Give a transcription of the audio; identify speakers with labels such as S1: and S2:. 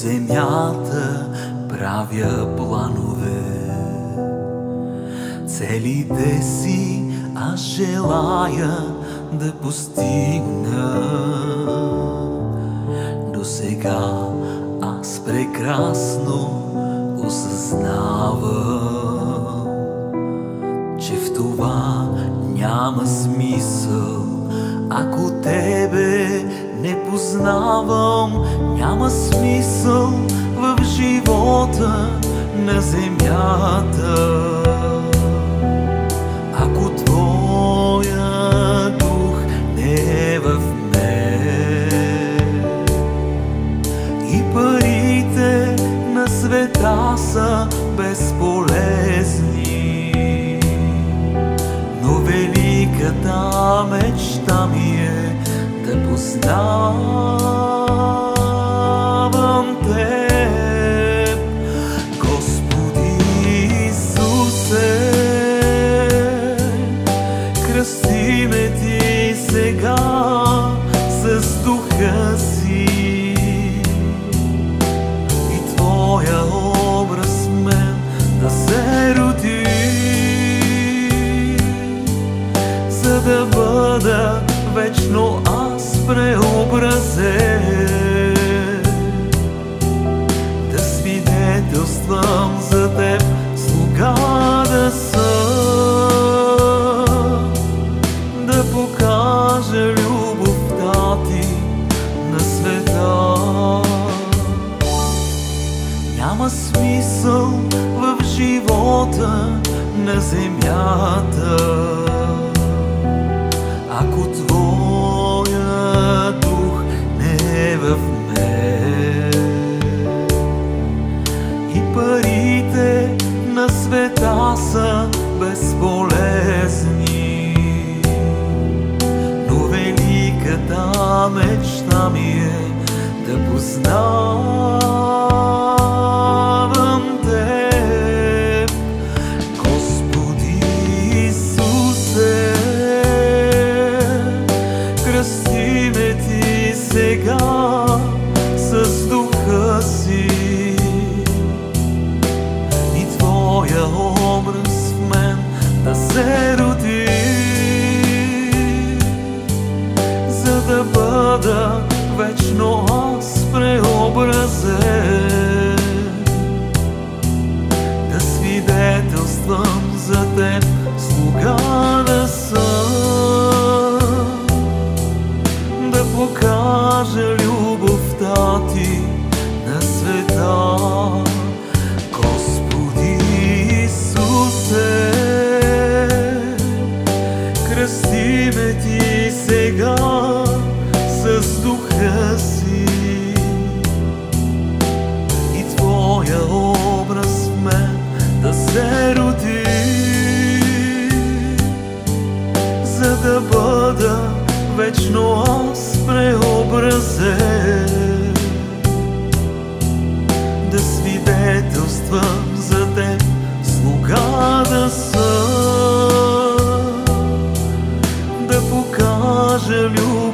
S1: земята правя планове. Целите си аз желая да постигна. До сега аз прекрасно осъзнавам, че в това няма смисъл. Ако тебе не познавам, няма смисъл в живота на земята. Ако твоя дух не е в мен и парите на света са безполезни, но великата мечта ми е да познавам Теб, Господи Исусе. Кръсти ме Ти сега с духа си и Твоя образ в мен да се роди, за да бъда вечно аз преобразен, да свидетелствам за Теб, слуга да съм, да покажа любовта Ти на света. Няма смисъл в живота на земята, ако Твоя дух не е в мен и парите на света са безполезни, но великата мечта ми е да познавам Теб, Господи Исусе. Кръсти ме Ти сега с духа си и Твоя образ в мен да се роди, за да бъда вечно аз преобразен, да свидетелствам за Теб, слуга да съм, да покажа любовта Ти на света. Господи Исусе, кръсти ме Ти сега с духа си и Твоя образ в мен да се роди, за да бъда вечно аз преобразен, да свидетелствам за Теб, слуга да съм, да покажа любов